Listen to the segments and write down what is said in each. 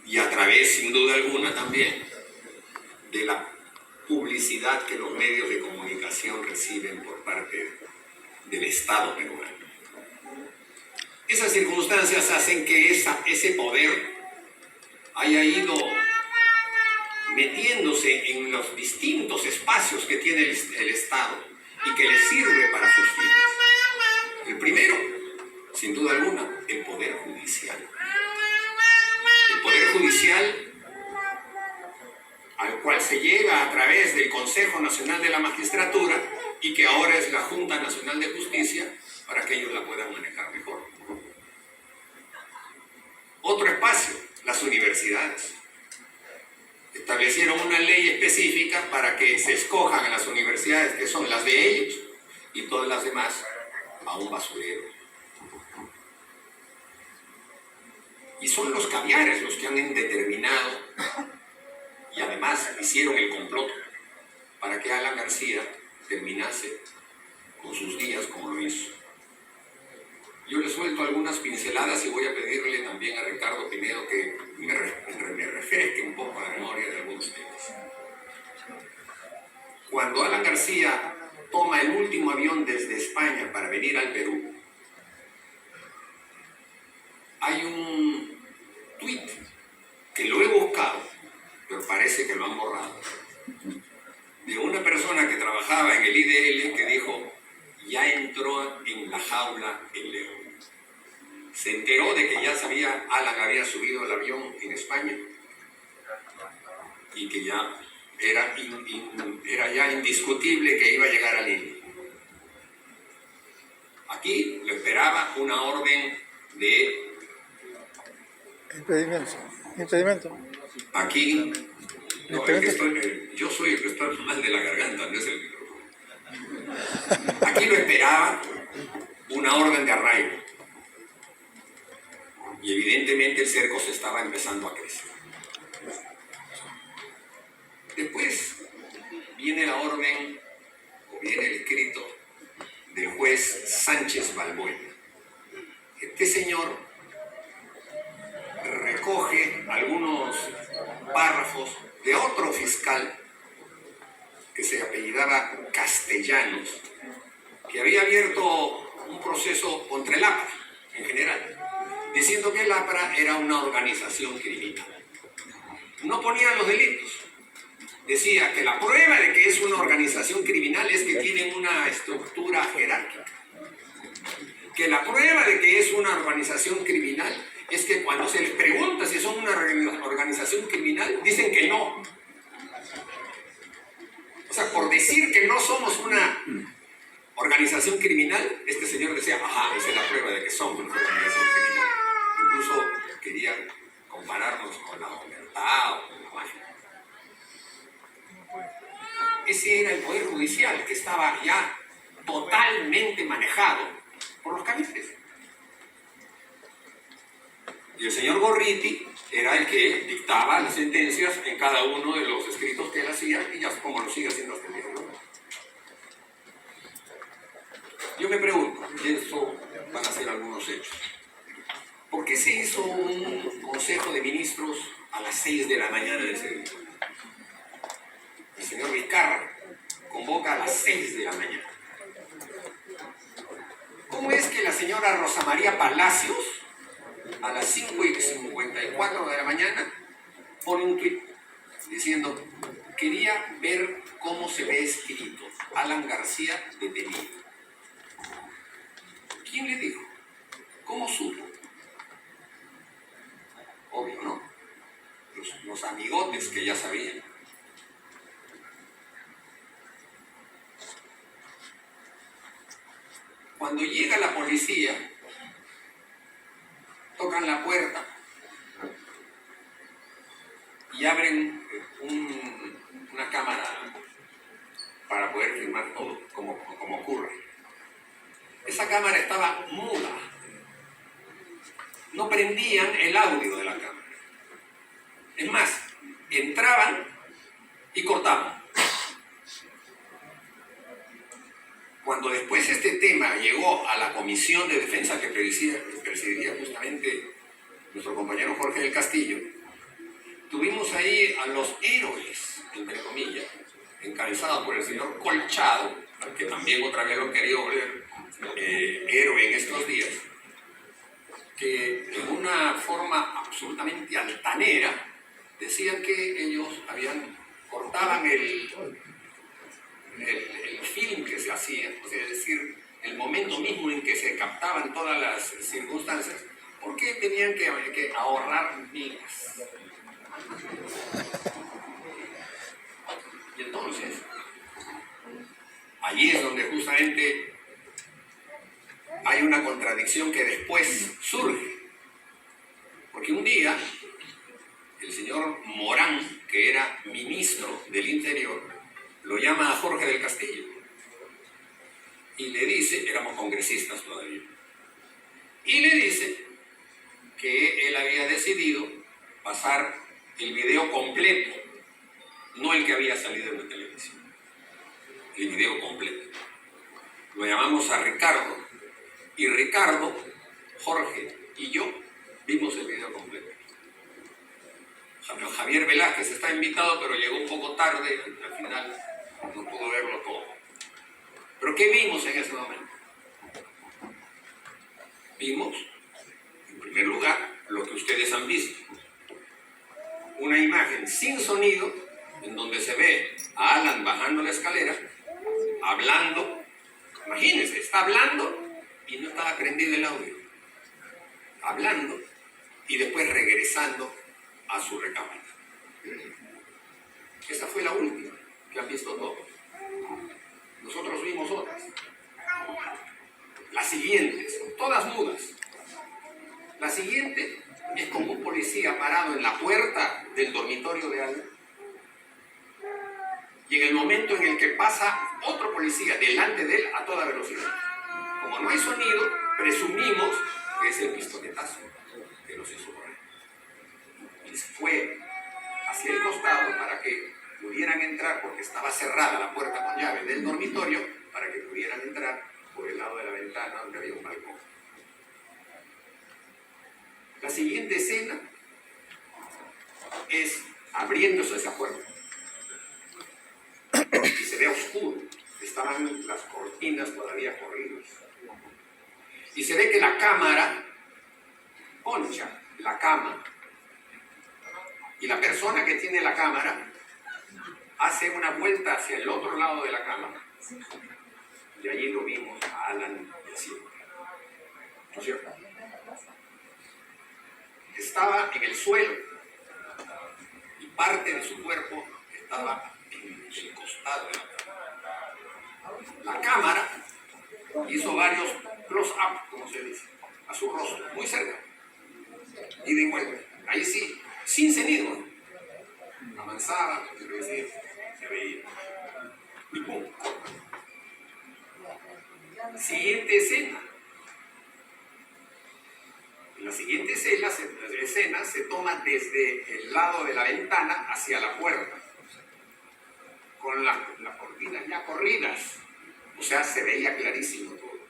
y a través, sin duda alguna, también de la publicidad que los medios de comunicación reciben por parte del Estado peruano. Esas circunstancias hacen que ese poder haya ido metiéndose en los distintos espacios que tiene el Estado y que le sirve para sus fines. El primero, sin duda alguna, el Poder Judicial. El Poder Judicial, al cual se llega a través del Consejo Nacional de la Magistratura y que ahora es la Junta Nacional de Justicia, para que ellos la puedan manejar mejor. Otro espacio, las universidades. Establecieron una ley específica para que se escojan a las universidades que son las de ellos y todas las demás a un basurero. Y son los caviares los que han determinado y además hicieron el complot para que Alan García terminase con sus días como lo hizo. Yo le suelto algunas pinceladas y voy a pedirle también a Ricardo Pinedo que me refresque un poco la memoria de algunos temas. Cuando Alan García toma el último avión desde España para venir al Perú, hay un tuit que lo he buscado, pero parece que lo han borrado, de una persona que trabajaba en el IDL que dijo: ya entró en la jaula el león. Se enteró de que ya Alan había subido el avión en España y que ya era ya indiscutible que iba a llegar a Lima. Aquí lo esperaba una orden de impedimento. Aquí no, yo soy el que estoy mal de la garganta, no es el micrófono. Aquí lo esperaba una orden de arraigo. Y evidentemente el cerco se estaba empezando a crecer. Después viene la orden, o viene el escrito del juez Sánchez Balbuena. Este señor recoge algunos párrafos de otro fiscal que se apellidaba Castellanos, que había abierto un proceso contra el APRA en general, diciendo que el APRA era una organización criminal. No ponían los delitos. Decía que la prueba de que es una organización criminal es que tienen una estructura jerárquica. Que la prueba de que es una organización criminal es que cuando se les pregunta si son una organización criminal, dicen que no. O sea, por decir que no somos una organización criminal, este señor decía: ajá, esa es la prueba de que somos una organización criminal. Incluso querían compararnos con la Omertá o con la mafia. Ese era el Poder Judicial, que estaba ya totalmente manejado por los caviares. Y el señor Gorriti era el que dictaba las sentencias en cada uno de los escritos que él hacía, y ya como lo sigue haciendo hasta el día de hoy. Yo me pregunto, y eso van a ser algunos hechos, ¿por qué se hizo un consejo de ministros a las 6 de la mañana de ese día? El señor Vizcarra convoca a las 6 de la mañana. ¿Cómo es que la señora Rosa María Palacios, a las 5:54 de la mañana, pone un tuit diciendo: quería ver cómo se ve escrito Alan García detenido? ¿Quién le dijo? ¿Cómo supo? Obvio, ¿no? Los amigotes que ya sabían. Cuando llega la policía, tocan la puerta y abren una cámara para poder filmar todo, como ocurre. Esa cámara estaba muda. No prendían el audio de la cámara. Es más, entraban y cortaban. Cuando después este tema llegó a la Comisión de Defensa que presidía justamente nuestro compañero Jorge del Castillo, tuvimos ahí a los héroes, entre comillas, encabezados por el señor Colchado, al que también otra vez lo he querido ver héroe en estos días, que en una forma absolutamente altanera decían que ellos cortaban el film que se hacía, o sea, es decir, el momento mismo en que se captaban todas las circunstancias, porque tenían que ahorrar vidas. Y entonces, allí es donde justamente hay una contradicción que después surge. Porque un día, el señor Morán, que era ministro del Interior, lo llama a Jorge del Castillo y le dice, éramos congresistas todavía, y le dice que él había decidido pasar el video completo, no el que había salido en la televisión, el video completo. Lo llamamos a Ricardo, y Ricardo, Jorge y yo vimos el video completo. Javier Velázquez está invitado, pero llegó un poco tarde, al final no pudo verlo todo. ¿Pero qué vimos en ese momento? Vimos, en primer lugar, lo que ustedes han visto. Una imagen sin sonido, en donde se ve a Alan bajando la escalera, hablando. Imagínense, está hablando y no estaba prendido el audio. Hablando y después regresando a su recámara. Esa fue la última que han visto todos. Nosotros vimos otras. Las siguientes, todas mudas. La siguiente es como un policía parado en la puerta del dormitorio de Alan. Y en el momento en el que pasa otro policía delante de él a toda velocidad. Como no hay sonido, presumimos que es el pistoletazo que los hizo correr. Y se fue hacia el costado para que pudieran entrar, porque estaba cerrada la puerta con llave del dormitorio, para que pudieran entrar por el lado de la ventana donde había un balcón. La siguiente escena es abriéndose esa puerta y se ve oscuro, estaban las cortinas todavía corridas y se ve que la cámara poncha la cama y la persona que tiene la cámara hace una vuelta hacia el otro lado de la cama y allí lo vimos a Alan Yacier. ¿No es cierto? Estaba en el suelo y parte de su cuerpo estaba en el costado de la cámara. La cámara hizo varios close-up, como se dice, a su rostro, muy cerca, y de vuelta. Ahí sí, sin sonido. Avanzaba, se veía. Y pum. Siguiente escena. En la siguiente escena se toma desde el lado de la ventana hacia la puerta, con las cortinas ya corridas. O sea, se veía clarísimo todo.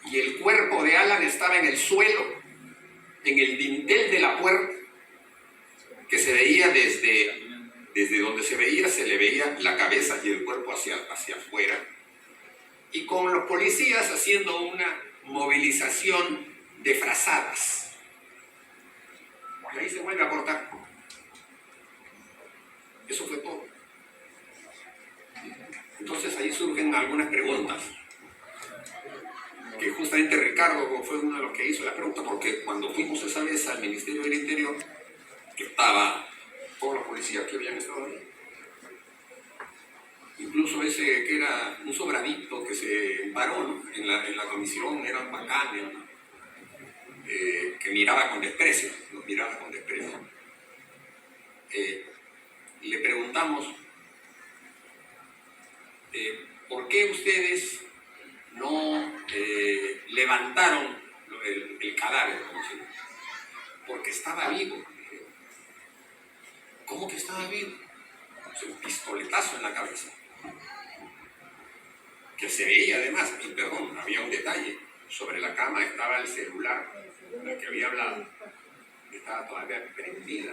Y el cuerpo de Alan estaba en el suelo, en el dintel de la puerta, que se veía desde donde se le veía la cabeza y el cuerpo hacia afuera. Y con los policías haciendo una movilización de frazadas. Y ahí se vuelve a cortar. Eso fue todo. Entonces ahí surgen algunas preguntas. Que justamente Ricardo fue uno de los que hizo la pregunta, porque cuando fuimos esa vez al Ministerio del Interior, que estaba todos los policías que habían estado ahí, incluso ese que era un sobradito que se paró, ¿no? en la comisión, era un bacán, ¿no? Que miraba con desprecio, nos miraba con desprecio. Le preguntamos, ¿por qué ustedes no levantaron el cadáver? Porque estaba vivo. ¿Cómo que estaba vivo? Un pistoletazo en la cabeza. Que se veía además, y perdón, había un detalle. Sobre la cama estaba el celular del que había hablado. estaba todavía prendida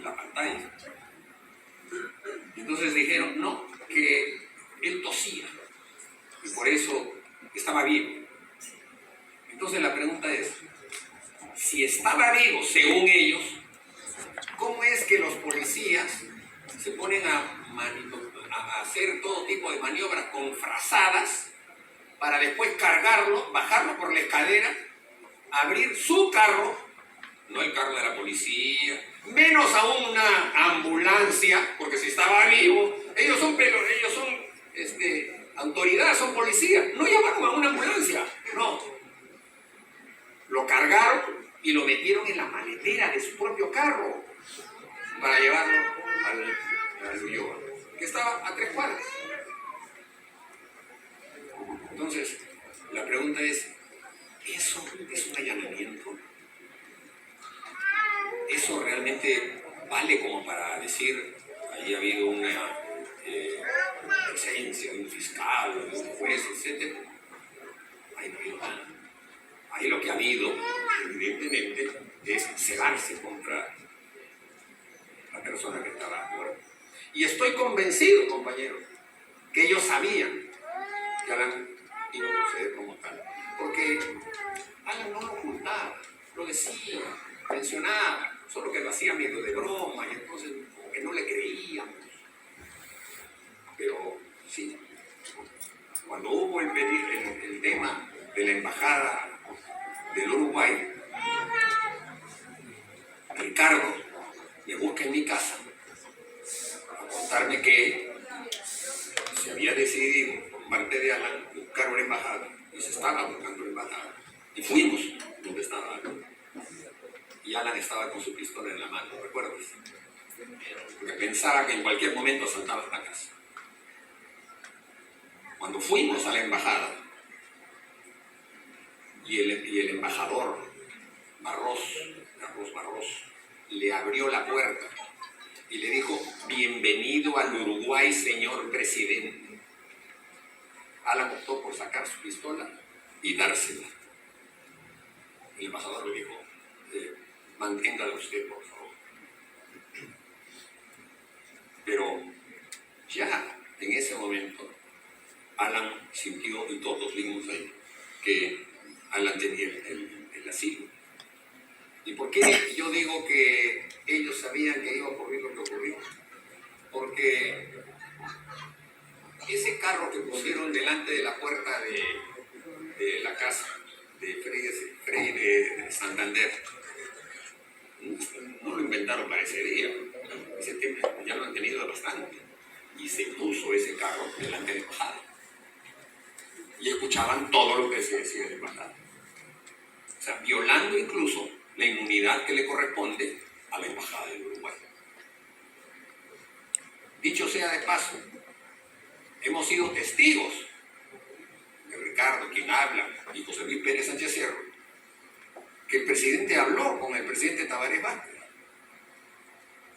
la pantalla. Entonces dijeron, no, que él tosía y por eso estaba vivo. Entonces la pregunta es, si estaba vivo, según ellos, ¿cómo es que los policías se ponen a hacer todo tipo de maniobras con frazadas para después cargarlo, bajarlo por la escalera, abrir su carro, no el carro de la policía, menos aún una ambulancia, porque si estaba vivo, ellos son autoridad, son policías, no llamaron a una ambulancia, no. Lo cargaron y lo metieron en la maletera de su propio carro para llevarlo al Ulloa, que estaba a 3 cuadras. Entonces, la pregunta es, ¿eso es un allanamiento? ¿Eso realmente vale como para decir, ahí ha habido una presencia de un fiscal, de un juez, etcétera? Ahí no ha habido nada. Ahí lo que ha habido, evidentemente, es cebarse contra la persona que estaba muerta. Y estoy convencido, compañeros, que ellos sabían que Alan iba a proceder como tal. Porque Alan no lo ocultaba, lo decía, mencionaba, solo que lo hacía medio de broma y entonces como que no le creíamos. Pero sí, cuando hubo el tema de la embajada del Uruguay, Ricardo me busca en mi casa a contarme que se había decidido por parte de Alan buscar una embajada y se estaba buscando una embajada y fuimos donde estaba Alan y Alan estaba con su pistola en la mano, ¿recuerdas? Porque pensaba que en cualquier momento saltaba a la casa. Cuando fuimos a la embajada y el embajador Carlos Barros, le abrió la puerta y le dijo, bienvenido al Uruguay, señor presidente. Alan optó por sacar su pistola y dársela. El embajador le dijo, manténgala usted, por favor. Pero ya en ese momento, Alan sintió, y todos vimos ahí, que Alan tenía el asilo. ¿Y por qué yo digo que ellos sabían que iba a ocurrir lo que ocurrió? Porque ese carro que pusieron delante de la puerta de la casa de Frei de Santander, no lo inventaron para ese día. Ese tema ya lo han tenido bastante. Y se puso ese carro delante de la embajada. Y escuchaban todo lo que se decía de la embajada. O sea, violando incluso la inmunidad que le corresponde a la embajada del Uruguay. Dicho sea de paso, hemos sido testigos de Ricardo, quien habla, y José Luis Pérez Sánchez Cerro, que el presidente habló con el presidente Tabaré Vázquez.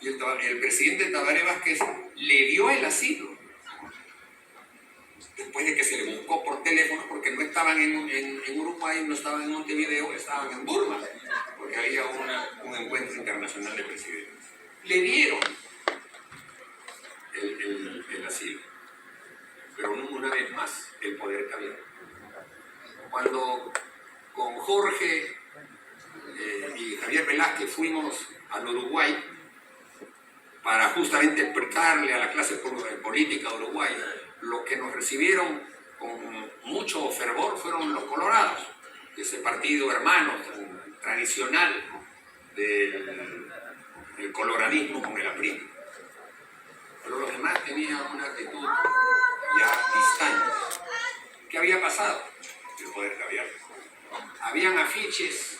Y el presidente Tabaré Vázquez le dio el asilo. Después de que se le buscó por teléfono, porque no estaban en Uruguay, no estaban en Montevideo, estaban en Burma, porque había un encuentro internacional de presidentes. Le dieron el asilo, pero una vez más el poder cambió. Cuando con Jorge y Javier Velázquez fuimos al Uruguay para justamente explicarle a la clase política uruguaya, lo que nos recibieron con mucho fervor fueron los colorados, ese partido hermano tradicional del coloradismo con el aprismo. Pero los demás tenían una actitud ya distante. ¿Qué había pasado? El poder cambiar. Habían afiches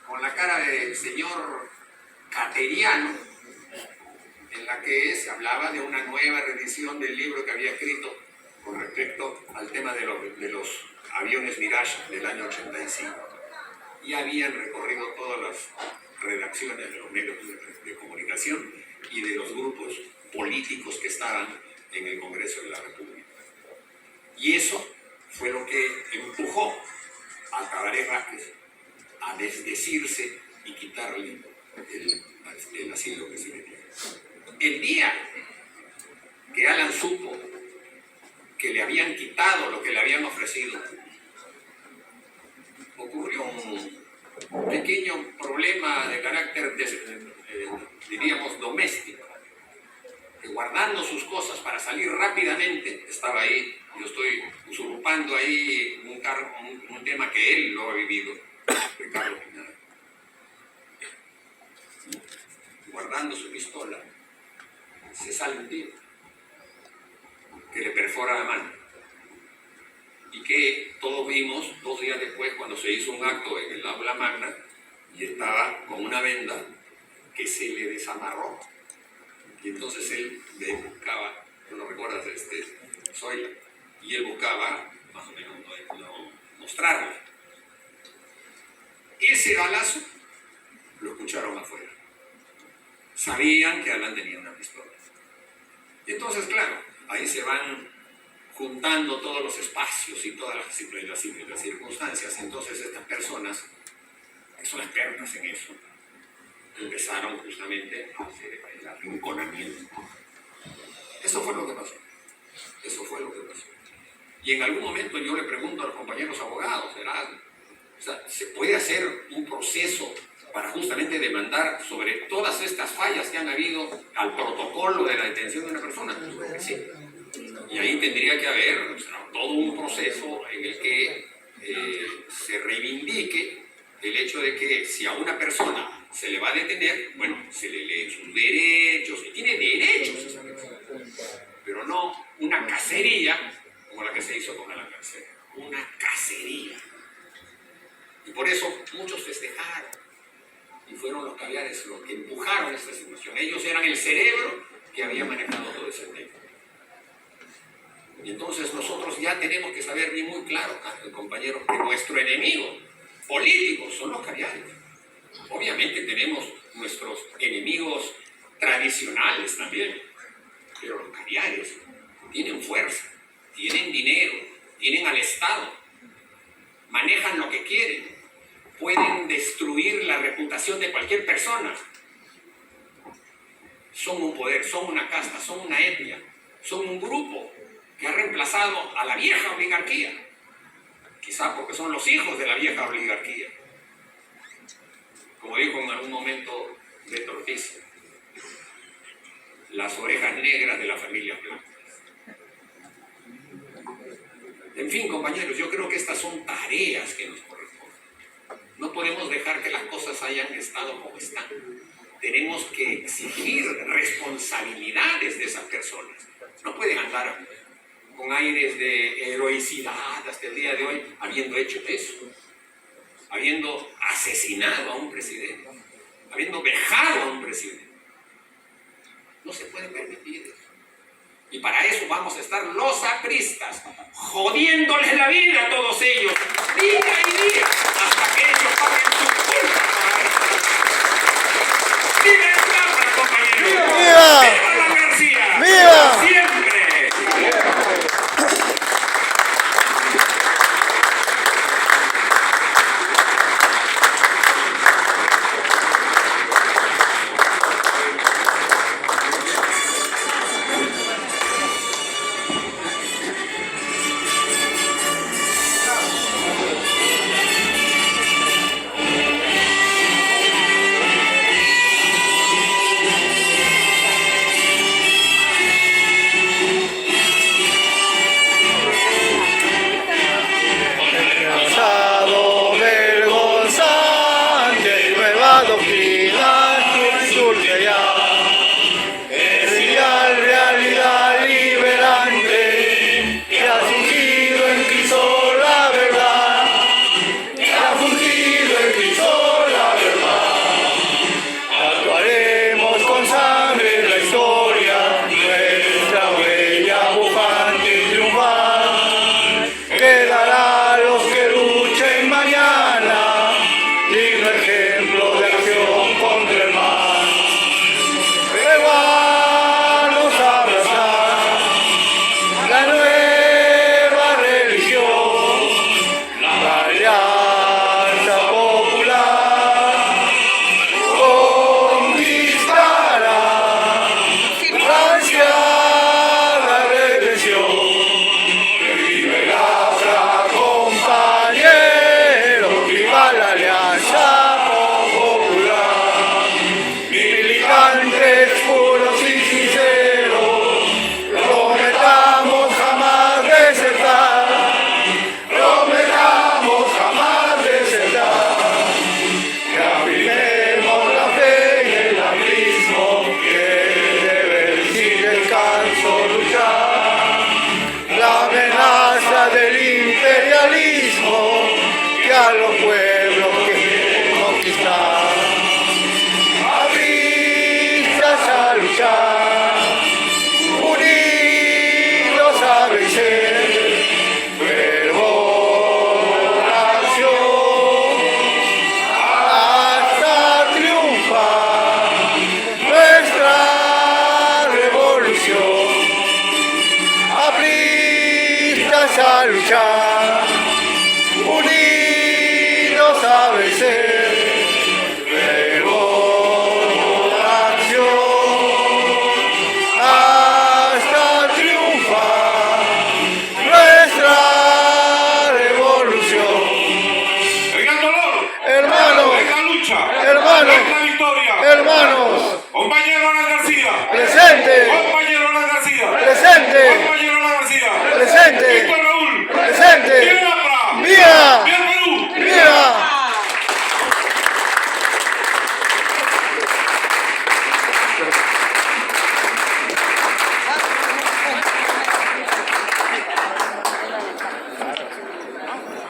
con la cara del señor Cateriano, en la que se hablaba de una nueva reedición del libro que había escrito con respecto al tema de los aviones Mirage del año 85. Y habían recorrido todas las redacciones de los medios de comunicación y de los grupos políticos que estaban en el Congreso de la República. Y eso fue lo que empujó a Tabaré Vázquez a a desdecirse y quitarle el asilo que se le dio. El día que Alan supo que le habían quitado lo que le habían ofrecido, ocurrió un pequeño problema de carácter, diríamos, doméstico, que guardando sus cosas para salir rápidamente, estaba ahí, yo estoy usurpando ahí un tema que él lo ha vivido, Ricardo Pineda, guardando su pistola, se sale un tiro que le perfora la mano y que todos vimos 2 días después cuando se hizo un acto en el aula magna y estaba con una venda que se le desamarró y entonces él le buscaba, ¿no lo recuerdas? Zoila, y él buscaba más o menos no mostrarle. Ese balazo lo escucharon afuera, sabían que Alan tenía una pistola y entonces claro, ahí se van juntando todos los espacios y todas las circunstancias. Entonces estas personas, que son expertas en eso, empezaron justamente a hacer el arrinconamiento. Eso fue lo que pasó. Eso fue lo que pasó. Y en algún momento yo le pregunto a los compañeros abogados, ¿verdad? O sea, ¿se puede hacer un proceso para justamente demandar sobre todas estas fallas que han habido al protocolo de la detención de una persona? Pues sí. Y ahí tendría que haber todo un proceso en el que se reivindique el hecho de que si a una persona se le va a detener, bueno, se le leen sus derechos, y tiene derechos esa persona, pero no una cacería como la que se hizo con Alan García, una cacería. Y por eso muchos festejaron, y fueron los caviares los que empujaron esta situación. Ellos eran el cerebro que había manejado todo ese tema. Y entonces nosotros ya tenemos que saber bien muy claro, compañeros, que nuestro enemigo político son los caviares. Obviamente tenemos nuestros enemigos tradicionales también, pero los caviares tienen fuerza, tienen dinero, tienen al Estado, manejan lo que quieren, pueden destruir la reputación de cualquier persona. Son un poder, son una casta, son una etnia, son un grupo que ha reemplazado a la vieja oligarquía, quizá porque son los hijos de la vieja oligarquía. Como dijo en algún momento Beto Ortiz, las orejas negras de la familia Blanca. En fin, compañeros, yo creo que estas son tareas que nos corresponden. No podemos dejar que las cosas hayan estado como están. Tenemos que exigir responsabilidades de esas personas. No pueden andar con aires de heroicidad hasta el día de hoy, habiendo hecho eso, habiendo asesinado a un presidente, habiendo vejado a un presidente. No se puede permitir eso. Y para eso vamos a estar los apristas, jodiéndoles la vida a todos ellos, día y día, hasta que ellos paguen su culpa. ¡Viva el Zafra, compañeros! ¡Viva! ¡Viva la García! ¡Viva! ¡Siempre! conquistar, abrirlas a luchar, unidos a vencer, fervor, acción, hasta triunfar nuestra revolución, abrirlas a luchar.